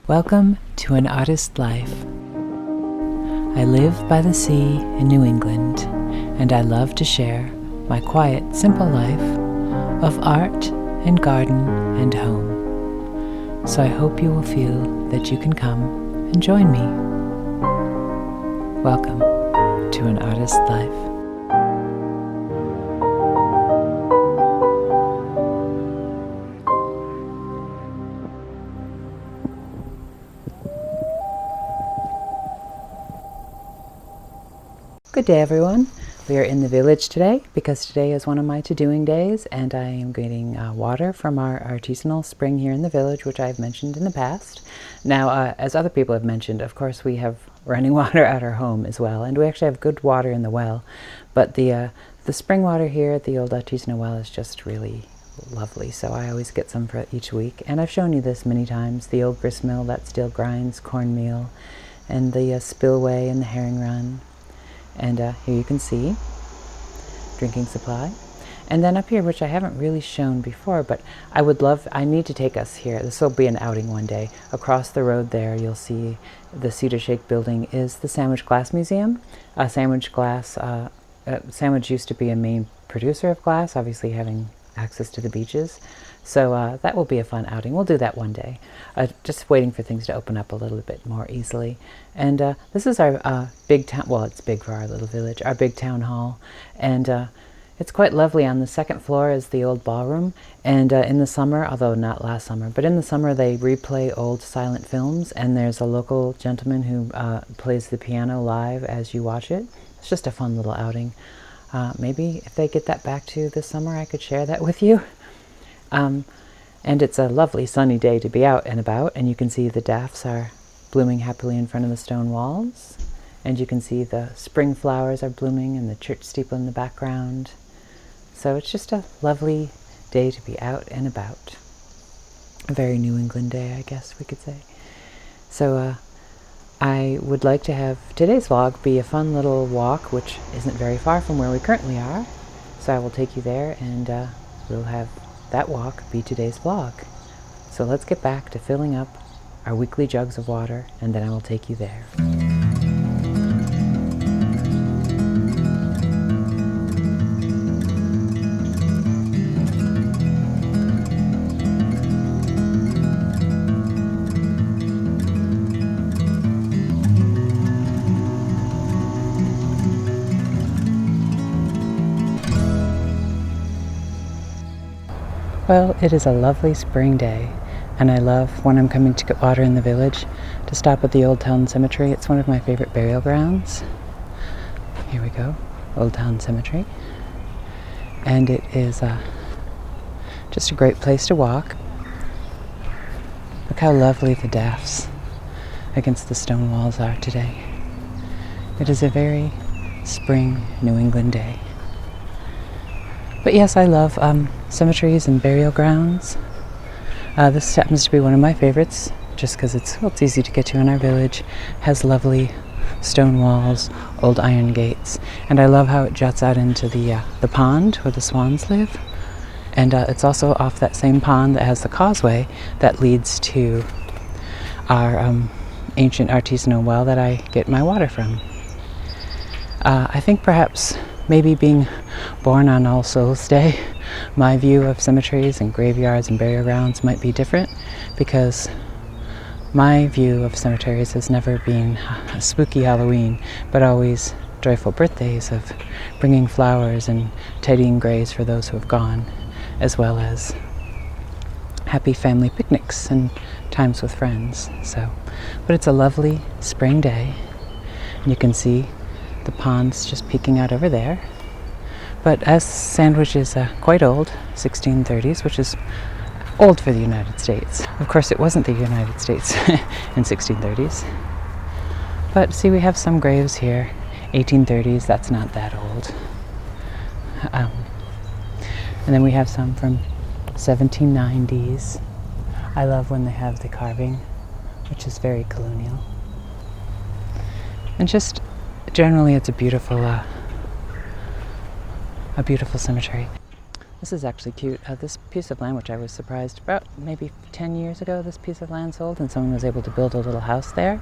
Welcome to an artist's life. I live by the sea in New England, and I love to share my quiet, simple life of art and garden and home. So I hope you will feel that you can come and join me. Welcome to an artist's life. Good day, everyone. We are in the village today because today is one of my to-doing days, and I am getting water from our artisanal spring here in the village, which I've mentioned in the past. Now, as other people have mentioned, of course, we have running water at our home as well, and we actually have good water in the well. But the spring water here at the old artisanal well is just really lovely, so I always get some for each week. And I've shown you this many times: the old grist mill that still grinds cornmeal, and the spillway and the herring run. And here you can see drinking supply. And then up here, which I haven't really shown before, but I need to take us here. This will be an outing one day. Across the road there, you'll see the Cedar Shake building is the Sandwich Glass Museum. Sandwich used to be a main producer of glass, obviously having access to the beaches. So that will be a fun outing. We'll do that one day. Just waiting for things to open up a little bit more easily. And this is our big town, well, it's big for our little village, our big town hall. And it's quite lovely. On the second floor is the old ballroom. And in the summer, although not last summer, but in the summer they replay old silent films. And there's a local gentleman who plays the piano live as you watch it. It's just a fun little outing. Maybe if they get that back to this summer, I could share that with you. And it's a lovely sunny day to be out and about, and you can see the daffs are blooming happily in front of the stone walls, and you can see the spring flowers are blooming and the church steeple in the background. So it's just a lovely day to be out and about. A very New England day, I guess we could say. So I would like to have today's vlog be a fun little walk, which isn't very far from where we currently are. So I will take you there, and we'll have that walk be today's vlog. So let's get back to filling up our weekly jugs of water, and then I will take you there. Well, it is a lovely spring day, and I love, when I'm coming to get water in the village, to stop at the Old Town Cemetery. It's one of my favorite burial grounds. Here we go, Old Town Cemetery. And it is just a great place to walk. Look how lovely the daffs against the stone walls are today. It is a very spring New England day. But yes, I love cemeteries and burial grounds. This happens to be one of my favorites, just because it's easy to get to in our village. Has lovely stone walls, old iron gates, and I love how it juts out into the pond where the swans live. And it's also off that same pond that has the causeway that leads to our ancient artisanal well that I get my water from. I think perhaps maybe being born on All Souls Day, my view of cemeteries and graveyards and burial grounds might be different, because my view of cemeteries has never been a spooky Halloween, but always joyful birthdays of bringing flowers and tidying graves for those who have gone, as well as happy family picnics and times with friends. But it's a lovely spring day, and you can see the pond's just peeking out over there. But as Sandwich is quite old, 1630s, which is old for the United States. Of course, it wasn't the United States in 1630s. But see, we have some graves here, 1830s, that's not that old. And then we have some from 1790s. I love when they have the carving, which is very colonial. And just generally, it's a beautiful cemetery. This is actually cute. This piece of land, which I was surprised about maybe 10 years ago, this piece of land sold and someone was able to build a little house there.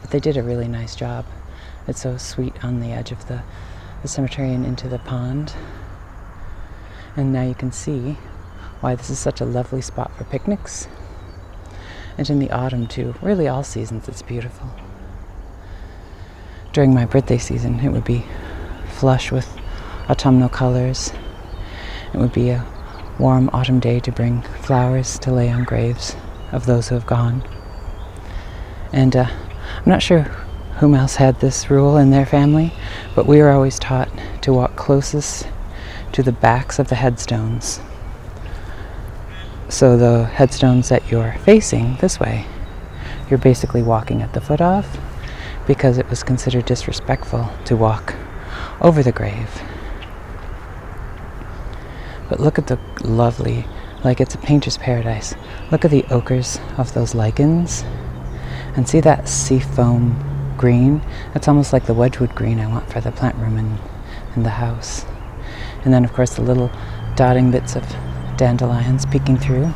But they did a really nice job. It's so sweet on the edge of the cemetery and into the pond. And now you can see why this is such a lovely spot for picnics. And in the autumn too, really all seasons, it's beautiful. During my birthday season, it would be flush with autumnal colors. It would be a warm autumn day to bring flowers to lay on graves of those who have gone. And I'm not sure whom else had this rule in their family, but we were always taught to walk closest to the backs of the headstones. So the headstones that you're facing this way, you're basically walking at the foot of, because it was considered disrespectful to walk over the grave. But look at the lovely, like it's a painter's paradise. Look at the ochres of those lichens. And see that sea foam green? It's almost like the Wedgwood green I want for the plant room in the house. And then of course the little dotting bits of dandelions peeking through.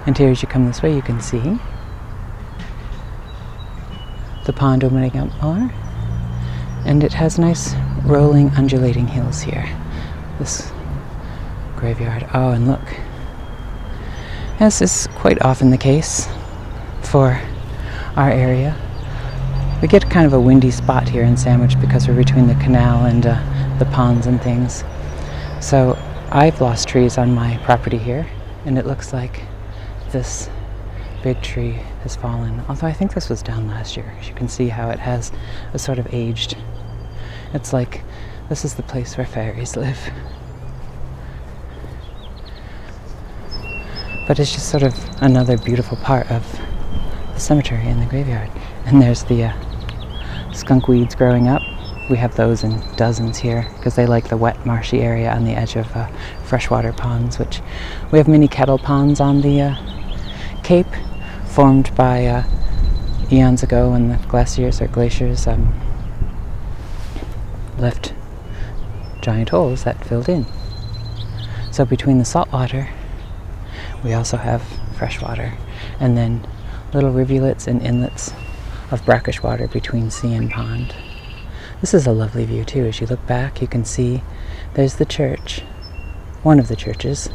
And here as you come this way you can see the pond opening up more. And it has nice rolling, undulating hills here. This graveyard. Oh, and look. As is quite often the case for our area, we get kind of a windy spot here in Sandwich because we're between the canal and the ponds and things. So I've lost trees on my property here, and it looks like this big tree has fallen. Although I think this was down last year. As you can see how it has a sort of aged. It's like this is the place where fairies live. But it's just sort of another beautiful part of the cemetery and the graveyard. And there's the skunk weeds growing up. We have those in dozens here because they like the wet, marshy area on the edge of freshwater ponds, which we have mini kettle ponds on the Cape, formed by eons ago when the glaciers left giant holes that filled in. So between the salt water, we also have fresh water, and then little rivulets and inlets of brackish water between sea and pond. This is a lovely view too. As you look back, you can see there's the church, one of the churches,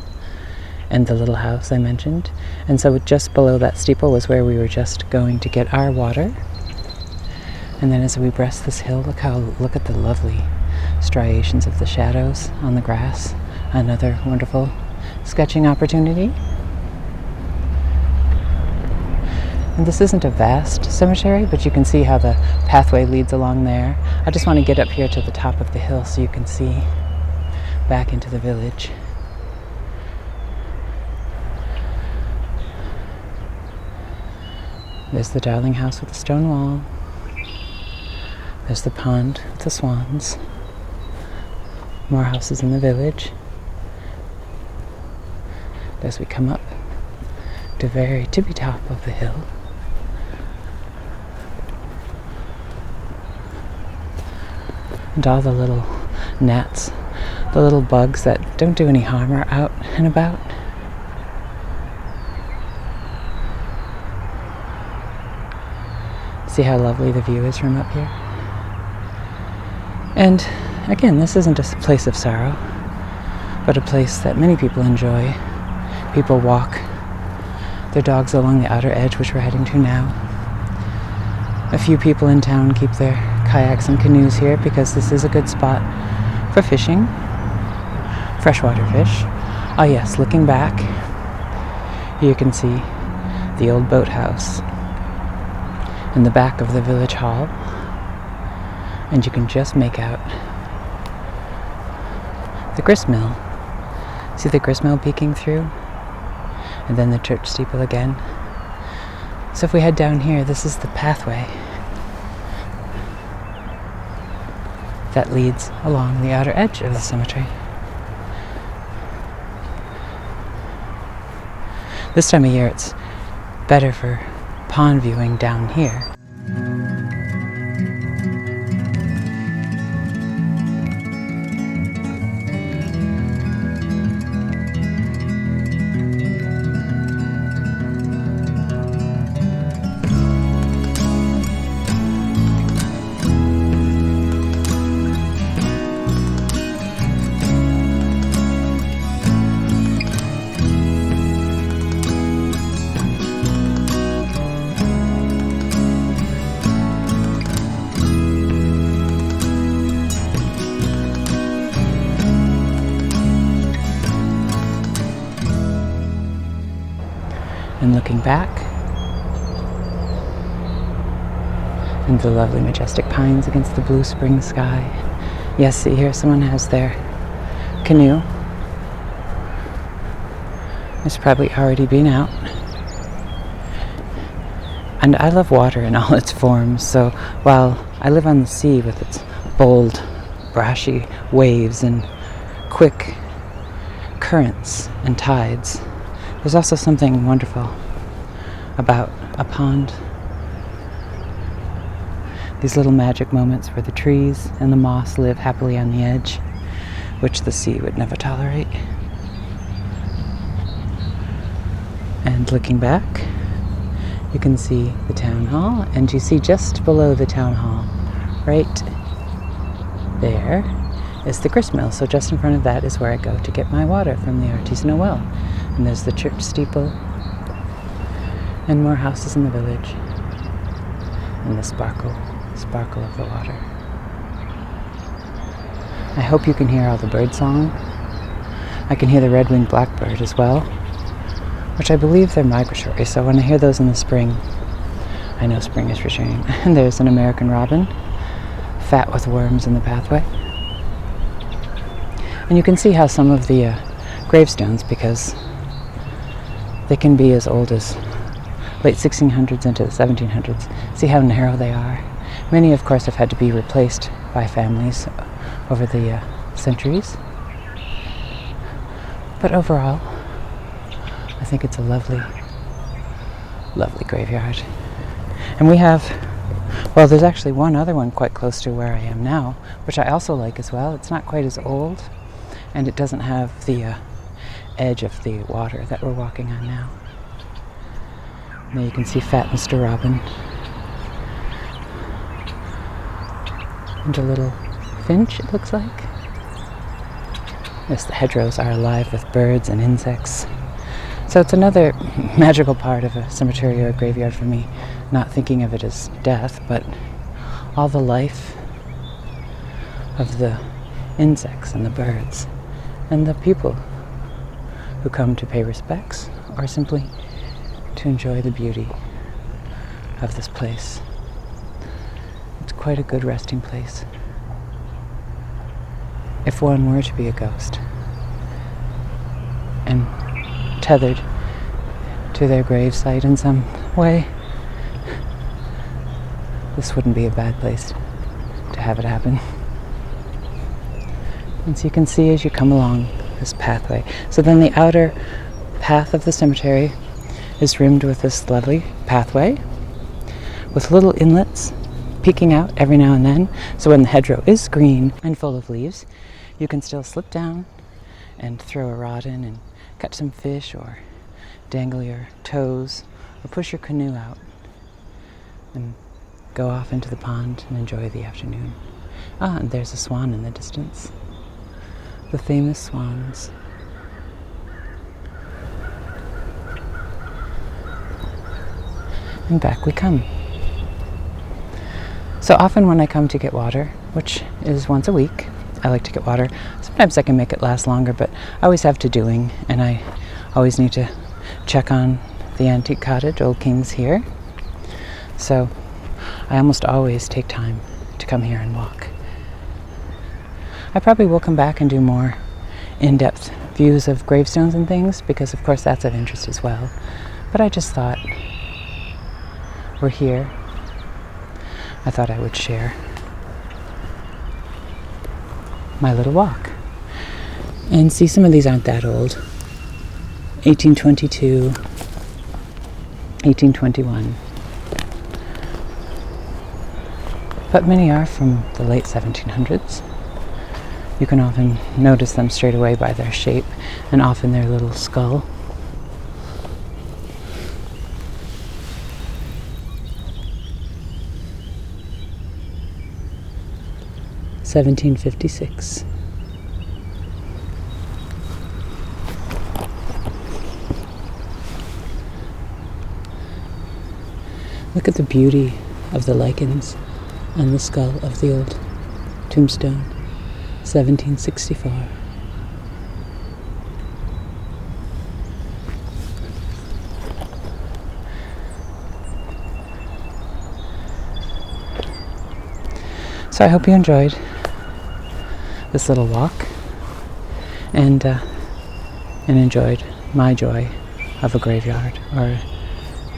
and the little house I mentioned. And so just below that steeple was where we were just going to get our water. And then as we breast this hill, look at the lovely striations of the shadows on the grass. Another wonderful sketching opportunity. And this isn't a vast cemetery, but you can see how the pathway leads along there. I just want to get up here to the top of the hill so you can see back into the village. There's the Darling house with the stone wall. There's the pond with the swans. More houses in the village. As we come up to the very tippy top of the hill, and all the little gnats, the little bugs that don't do any harm, are out and about. See how lovely the view is from up here? And again, this isn't a place of sorrow, but a place that many people enjoy. People walk their dogs along the outer edge, which we're heading to now. A few people in town keep their kayaks and canoes here because this is a good spot for fishing, freshwater fish. Ah yes, looking back, you can see the old boathouse in the back of the village hall, and you can just make out the grist mill. See the grist mill peeking through? And then the church steeple again. So if we head down here, this is the pathway that leads along the outer edge of the cemetery. This time of year it's better for pond viewing down here. looking back, and the lovely majestic pines against the blue spring sky. Yes, see here, someone has their canoe. It's probably already been out. And I love water in all its forms, so while I live on the sea with its bold, brashy waves and quick currents and tides, there's also something wonderful about a pond. These little magic moments where the trees and the moss live happily on the edge, which the sea would never tolerate. And looking back, you can see the town hall, and you see just below the town hall, right there, is the grist mill. So just in front of that is where I go to get my water from the artisanal well. And there's the church steeple, and more houses in the village, and the sparkle of the water. I hope you can hear all the bird song. I can hear the red-winged blackbird as well, which I believe they're migratory, so when I hear those in the spring, I know spring is returning. And there's an American robin, fat with worms in the pathway. And you can see how some of the gravestones, because they can be as old as late 1600s into the 1700s, see how narrow they are. Many, of course, have had to be replaced by families over the centuries. But overall, I think it's a lovely, lovely graveyard. And we have, well, there's actually one other one quite close to where I am now, which I also like as well. It's not quite as old, and it doesn't have the edge of the water that we're walking on now. There you can see fat Mr. Robin. And a little finch, it looks like. Yes, the hedgerows are alive with birds and insects. So it's another magical part of a cemetery or a graveyard for me, not thinking of it as death, but all the life of the insects and the birds and the people who come to pay respects or simply to enjoy the beauty of this place. It's quite a good resting place. If one were to be a ghost and tethered to their gravesite in some way, this wouldn't be a bad place to have it happen. And so you can see as you come along this pathway. So then the outer path of the cemetery is rimmed with this lovely pathway with little inlets peeking out every now and then. So when the hedgerow is green and full of leaves, you can still slip down and throw a rod in and catch some fish, or dangle your toes, or push your canoe out and go off into the pond and enjoy the afternoon. Ah, and there's a swan in the distance. The famous swans. And back we come. So often when I come to get water, which is once a week, I like to get water. Sometimes I can make it last longer, but I always have to doing, and I always need to check on the antique cottage, Old King's here. So I almost always take time to come here and walk. I probably will come back and do more in-depth views of gravestones and things, because of course that's of interest as well. But I just thought, we're here. I thought I would share my little walk. And see, some of these aren't that old. 1822, 1821. But many are from the late 1700s. You can often notice them straight away by their shape, and often their little skull. (1756). Look at the beauty of the lichens on the skull of the old tombstone, 1764. So I hope you enjoyed this little walk and enjoyed my joy of a graveyard or a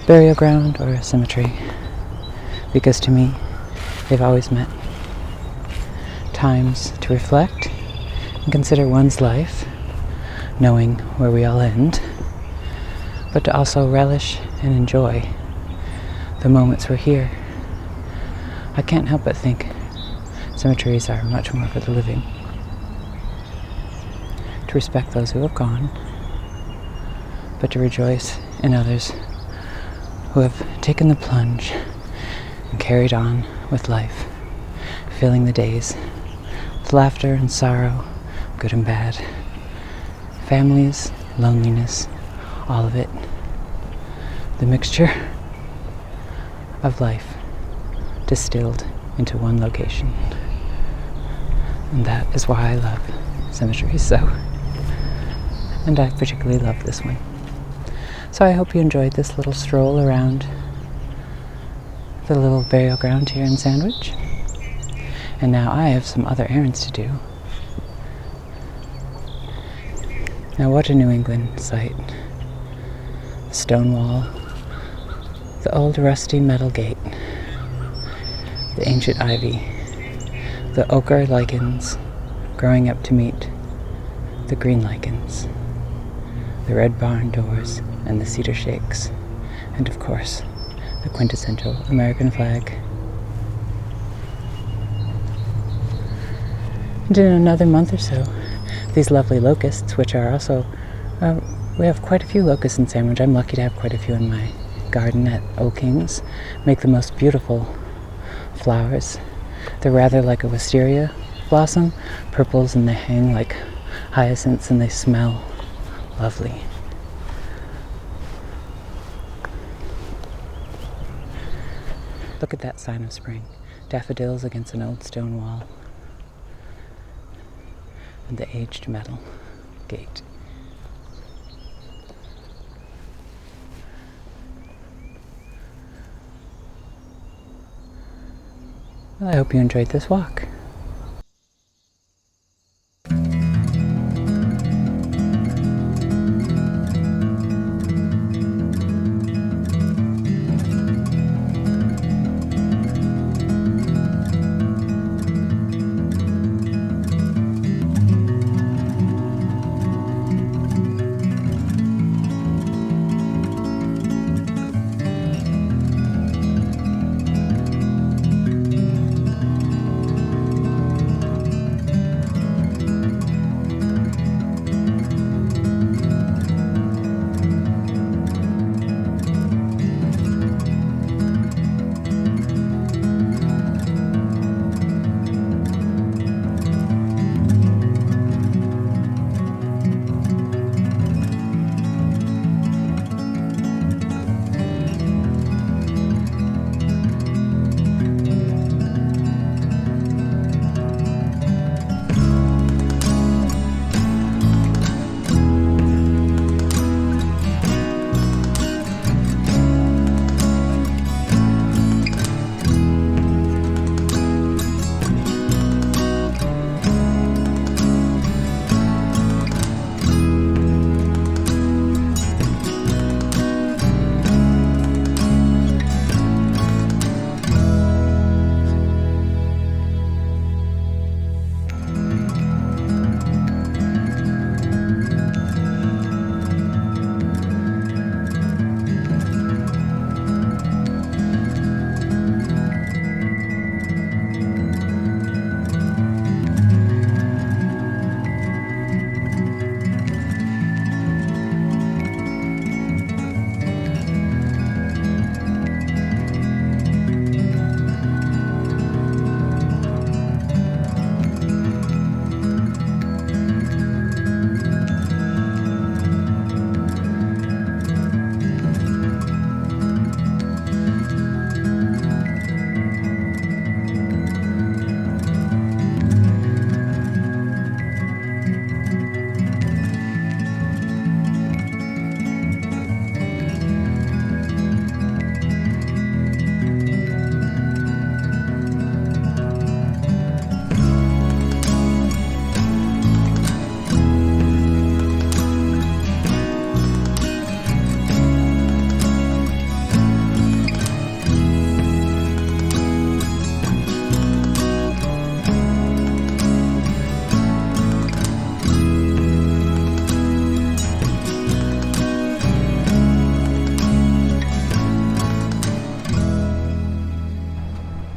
burial ground or a cemetery, because to me they've always meant times to reflect and consider one's life, knowing where we all end, but to also relish and enjoy the moments we're here. I can't help but think cemeteries are much more for the living, to respect those who have gone, but to rejoice in others who have taken the plunge and carried on with life, filling the days with laughter and sorrow, good and bad, families, loneliness, all of it, the mixture of life distilled into one location. And that is why I love cemeteries so. And I particularly love this one. So I hope you enjoyed this little stroll around the little burial ground here in Sandwich. And now I have some other errands to do. Now what a New England sight. The stone wall, the old rusty metal gate, the ancient ivy, the ochre lichens growing up to meet the green lichens, the red barn doors and the cedar shakes, and of course, the quintessential American flag. And in another month or so, these lovely locusts, which are also, we have quite a few locusts in Sandwich. I'm lucky to have quite a few in my garden at Old Kings, make the most beautiful flowers. They're rather like a wisteria blossom, purples, and they hang like hyacinths and they smell lovely. Look at that sign of spring. Daffodils against an old stone wall. And the aged metal gate. Well, I hope you enjoyed this walk.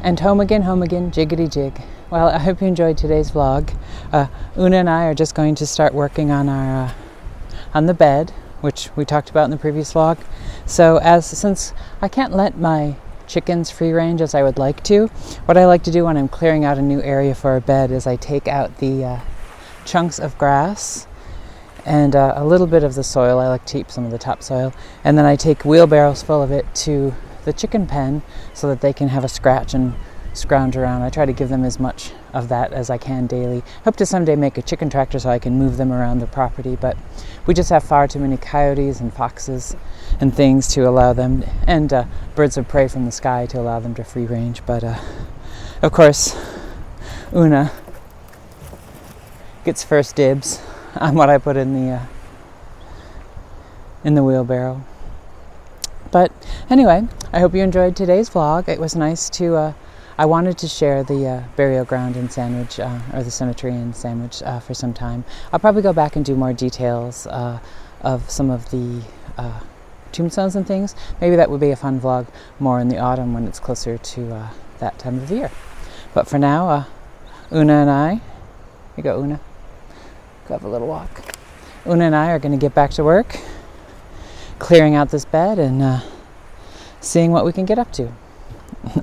And home again, jiggity jig. Well, I hope you enjoyed today's vlog. Una and I are just going to start working on our on the bed, which we talked about in the previous vlog. So since I can't let my chickens free range as I would like to, what I like to do when I'm clearing out a new area for a bed is I take out the chunks of grass and a little bit of the soil. I like to keep some of the topsoil, and then I take wheelbarrows full of it to the chicken pen so that they can have a scratch and scrounge around. I try to give them as much of that as I can daily. Hope to someday make a chicken tractor so I can move them around the property, but we just have far too many coyotes and foxes and things to allow them, and birds of prey from the sky to allow them to free range. But of course, Una gets first dibs on what I put in the wheelbarrow. But anyway, I hope you enjoyed today's vlog. It was nice to, I wanted to share the burial ground in Sandwich, or the cemetery in Sandwich for some time. I'll probably go back and do more details of some of the tombstones and things. Maybe that would be a fun vlog more in the autumn when it's closer to that time of the year. But for now, Una and I, here you go Una, go have a little walk. Una and I are going to get back to work, clearing out this bed and seeing what we can get up to.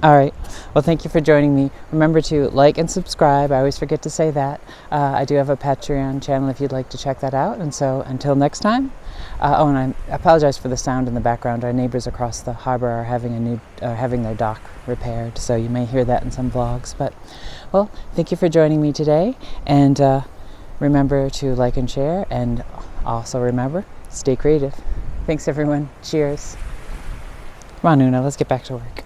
All right. Well, thank you for joining me. Remember to like and subscribe. I always forget to say that. I do have a Patreon channel if you'd like to check that out. And so until next time. And I apologize for the sound in the background. Our neighbors across the harbor are having having their dock repaired, so you may hear that in some vlogs. But well, thank you for joining me today. And remember to like and share. And also remember, stay creative. Thanks, everyone. Cheers. Come on, Una, let's get back to work.